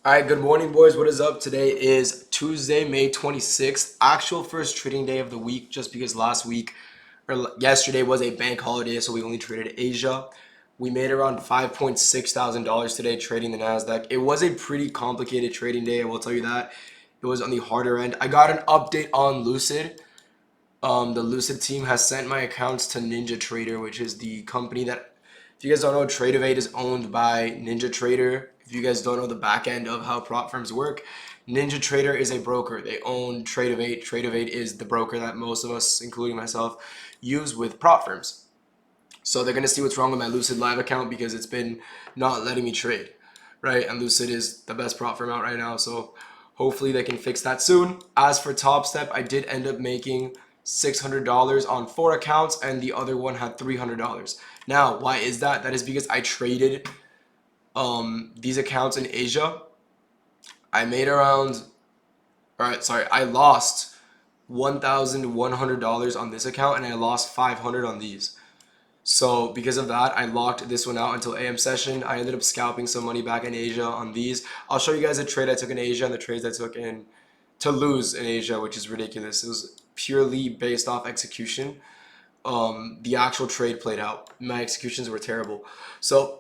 All right, good morning, boys. What is up? Today is Tuesday, May 26th, actual first trading day of the week, just because last week or yesterday was a bank holiday, so we only traded Asia. We made around $5.6 thousand today trading the Nasdaq. It was a pretty complicated trading day, I will tell you that. It was on the harder end. I got an update on Lucid. The Lucid team has sent my accounts to Ninja Trader, which is the company that, if you guys don't know, Trade is owned by Ninja Trader. If you guys don't know the back end of how prop firms work, Ninja Trader is a broker. They own Trade. Trade is the broker that most of us, including myself, use with prop firms. So they're gonna see what's wrong with my Lucid Live account because it's been not letting me trade, right? And Lucid is the best prop firm out right now, so hopefully they can fix that soon. As for Top Step, I did end up making $600 on 4 accounts, and the other one had $300. Now, why is that? That is because I traded these accounts in Asia. I made around, I lost $1,100 on this account, and I lost $500 on these. So because of that, I locked this one out until AM session. I ended up scalping some money back in Asia on these. I'll show you guys a trade I took in Asia and the trades I took in to lose in Asia, which is ridiculous. It was purely based off execution. The actual trade played out. My executions were terrible. So,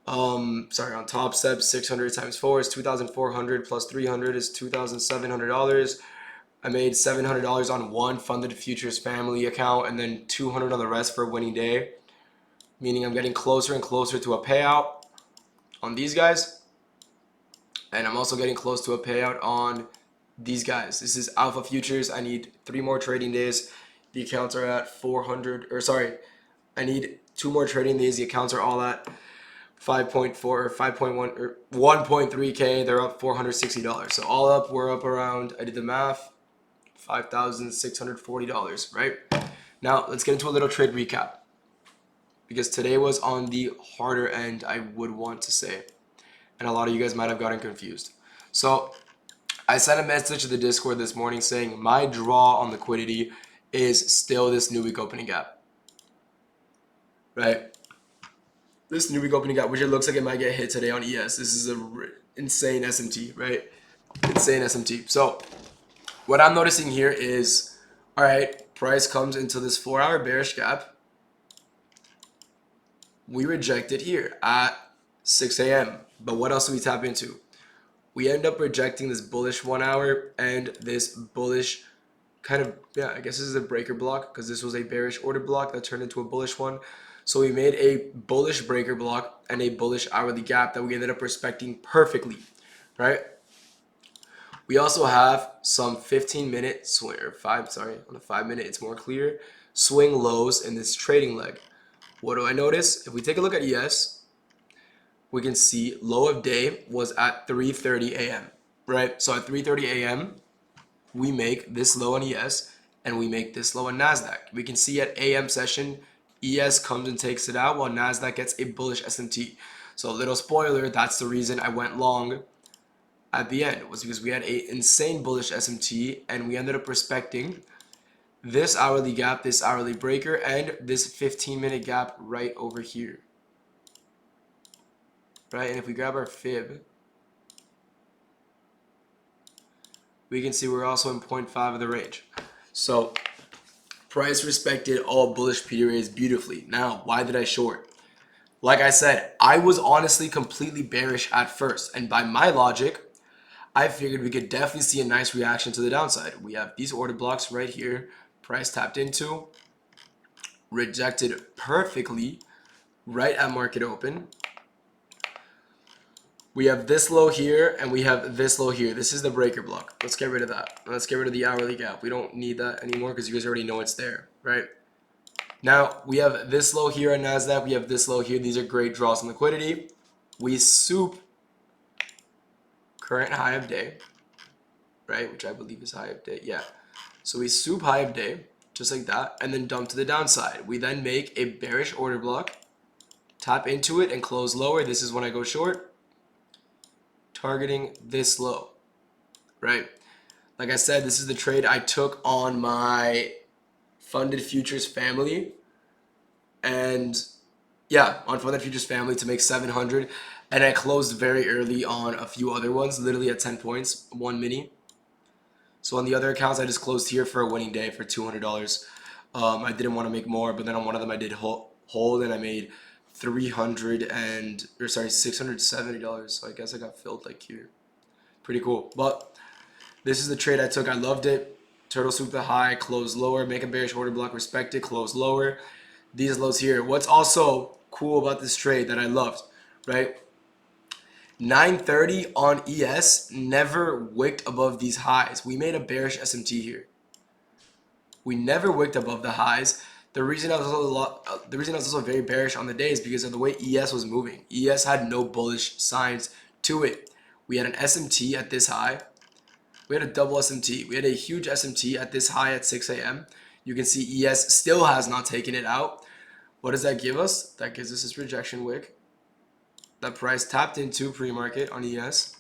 on Top Step, 600 times 4 is 2,400 plus 300 is $2,700. I made $700 on one funded futures family account and then 200 on the rest for a winning day, meaning I'm getting closer and closer to a payout on these guys. And I'm also getting close to a payout on these guys. This is Alpha Futures. I need 3 more trading days. The accounts are at 400, I need 2 more trading days. The accounts are all at 5.4 or 5.1 or 1.3K. They're up $460. So all up, we're up around, I did the math, $5,640, right? Now let's get into a little trade recap, because today was on the harder end, I would want to say, and a lot of you guys might have gotten confused. So I sent a message to the Discord this morning saying my draw on liquidity is still this new week opening gap, right? This new week opening gap, which it looks like it might get hit today on ES. This is a insane SMT, right? Insane SMT. So what I'm noticing here is, all right, price comes into this 4-hour bearish gap. We reject it here at 6 a.m. But what else do we tap into? We end up rejecting this bullish 1 hour and this bullish kind of, I guess this is a breaker block, because this was a bearish order block that turned into a bullish one. So we made a bullish breaker block and a bullish hourly gap that we ended up respecting perfectly, right? We also have some 15-minute swing, or on the 5-minute it's more clear, swing lows in this trading leg. What do I notice? If we take a look at ES, we can see low of day was at 3:30 a.m., right? So at 3:30 a.m., we make this low on ES and we make this low on Nasdaq. We can see at AM session, ES comes and takes it out while Nasdaq gets a bullish SMT. So a little spoiler, that's the reason I went long at the end, was because we had an insane bullish SMT and we ended up respecting this hourly gap, this hourly breaker, and this 15-minute gap right over here, right? And if we grab our fib, we can see we're also in 0.5 of the range. So price respected all bullish periods beautifully. Now, why did I short? Like I said, I was honestly completely bearish at first, and by my logic, I figured we could definitely see a nice reaction to the downside. We have these order blocks right here, price tapped into, rejected perfectly right at market open. We have this low here and we have this low here. This is the breaker block. Let's get rid of that. Let's get rid of the hourly gap. We don't need that anymore because you guys already know it's there, right? Now we have this low here on Nasdaq. We have this low here. These are great draws on liquidity. We soup current high of day, right? Which I believe is high of day. Yeah. So we soup high of day just like that and then dump to the downside. We then make a bearish order block, tap into it and close lower. This is when I go short, targeting this low, right? Like I said, this is the trade I took on my funded futures family, and yeah, on funded futures family to make 700. And I closed very early on a few other ones, literally at 10 points, one mini. So on the other accounts, I just closed here for a winning day for $200. I didn't want to make more, but then on one of them I did hold and I made $670. So I guess I got filled like here. Pretty cool. But this is the trade I took. I loved it. Turtle swoop the high, close lower, make a bearish order block, respect it, close lower. These lows here. What's also cool about this trade that I loved, right? 930 on ES never wicked above these highs. We made a bearish SMT here. We never wicked above the highs. The reason I was also very bearish on the day is because of the way ES was moving. ES had no bullish signs to it. We had an SMT at this high. We had a double SMT. We had a huge SMT at this high at 6 a.m. You can see ES still has not taken it out. What does that give us? That gives us this rejection wick. That price tapped into pre-market on ES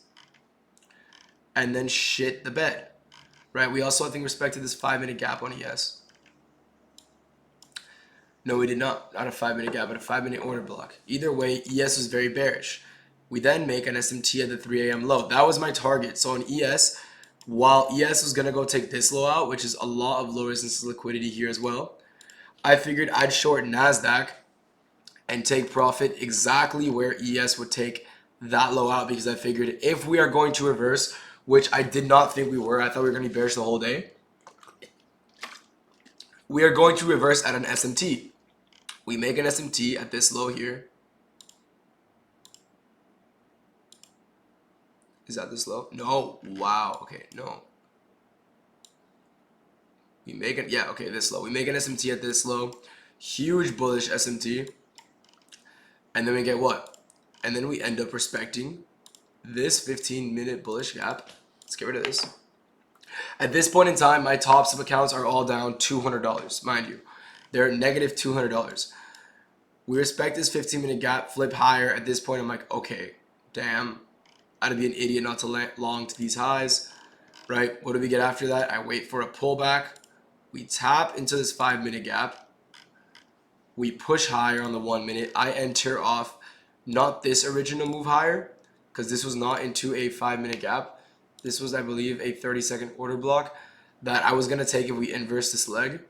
and then shit the bed, right? We also, I think, respected this 5-minute gap on ES. No, we did not. Not a 5-minute gap, but a 5-minute order block. Either way, ES was very bearish. We then make an SMT at the 3 a.m. low. That was my target. So on ES, while ES was going to go take this low out, which is a lot of low resistance liquidity here as well, I figured I'd short NASDAQ and take profit exactly where ES would take that low out, because I figured if we are going to reverse, which I did not think we were, I thought we were going to be bearish the whole day, we are going to reverse at an SMT. We make an SMT at this low here. Is that this low? No. Wow. Okay. No. We make it. Yeah. Okay. This low. We make an SMT at this low. Huge bullish SMT. And then we get what? And then we end up respecting this 15-minute bullish gap. Let's get rid of this. At this point in time, my tops of accounts are all down $200, mind you. They're negative $200. We respect this 15-minute gap, flip higher. At this point, I'm like, okay, damn. I'd be an idiot not to long to these highs, right? What do we get after that? I wait for a pullback. We tap into this 5-minute gap. We push higher on the 1 minute. I enter off not this original move higher, because this was not into a 5-minute gap. This was, I believe, a 30-second order block that I was going to take if we inverse this leg,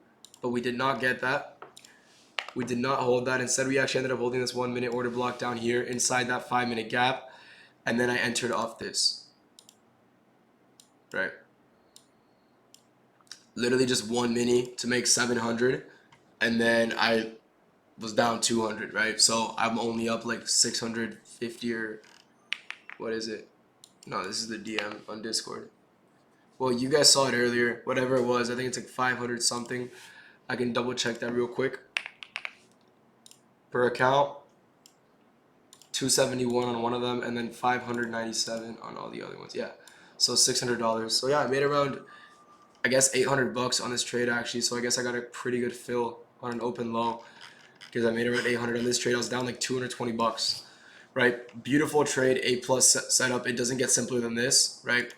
but we did not get that. We did not hold that. Instead, we actually ended up holding this 1 minute order block down here inside that 5-minute gap, and then I entered off this, right? Literally just 1 mini to make 700, and then I was down 200, right? So I'm only up like 650 or what is it? No, this is the DM on Discord. Well, you guys saw it earlier, whatever it was. I think it's like 500 something. I can double check that real quick. Per account, 271 on one of them, and then 597 on all the other ones. Yeah, so $600. So yeah, I made around, I guess, $800 on this trade actually. So I guess I got a pretty good fill on an open low, because I made around 800 on this trade. I was down like $220, right? Beautiful trade, A+ setup. It doesn't get simpler than this, right?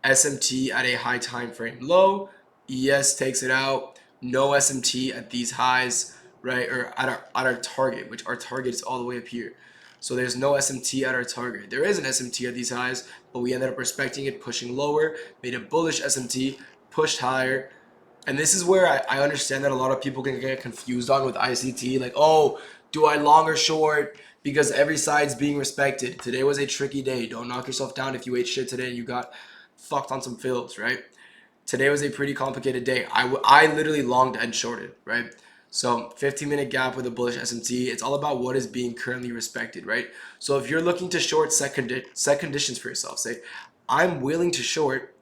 SMT at a high time frame low, ES takes it out, no SMT at these highs, right? Or at our target, which our target is all the way up here. So there's no SMT at our target. There is an SMT at these highs, but we ended up respecting it, pushing lower, made a bullish SMT, pushed higher. And this is where I understand that a lot of people can get confused on with ICT. Like, oh, do I long or short? Because every side's being respected. Today was a tricky day. Don't knock yourself down if you ate shit today and you got fucked on some films, right? Today was a pretty complicated day. I literally longed and shorted, right? So 15-minute gap with a bullish SMT. It's all about what is being currently respected, right? So if you're looking to short, set conditions for yourself. Say, I'm willing to short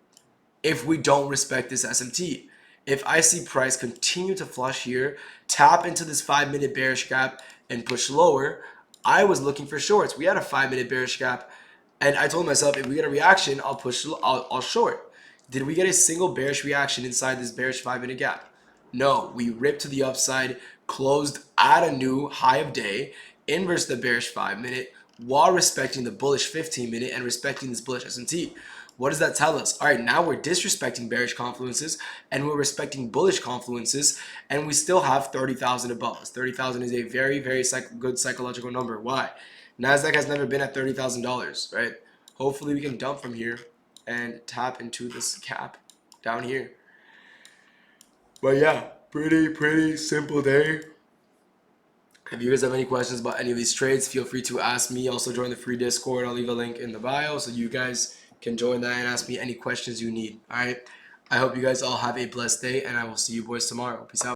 if we don't respect this SMT. If I see price continue to flush here, tap into this 5-minute bearish gap and push lower, I was looking for shorts. We had a 5-minute bearish gap, and I told myself, if we get a reaction, I'll short. Did we get a single bearish reaction inside this bearish 5-minute gap? No, we ripped to the upside, closed at a new high of day, inverse the bearish 5-minute while respecting the bullish 15-minute and respecting this bullish SMT. What does that tell us? All right, now we're disrespecting bearish confluences and we're respecting bullish confluences, and we still have 30,000 above us. 30,000 is a very, very good psychological number. Why? Nasdaq has never been at $30,000, right? Hopefully we can dump from here and tap into this cap down here. But yeah, pretty simple day. If you guys have any questions about any of these trades, feel free to ask me. Also join the free Discord. I'll leave a link in the bio so you guys can join that and ask me any questions you need. All right. I hope you guys all have a blessed day, and I will see you boys tomorrow. Peace out.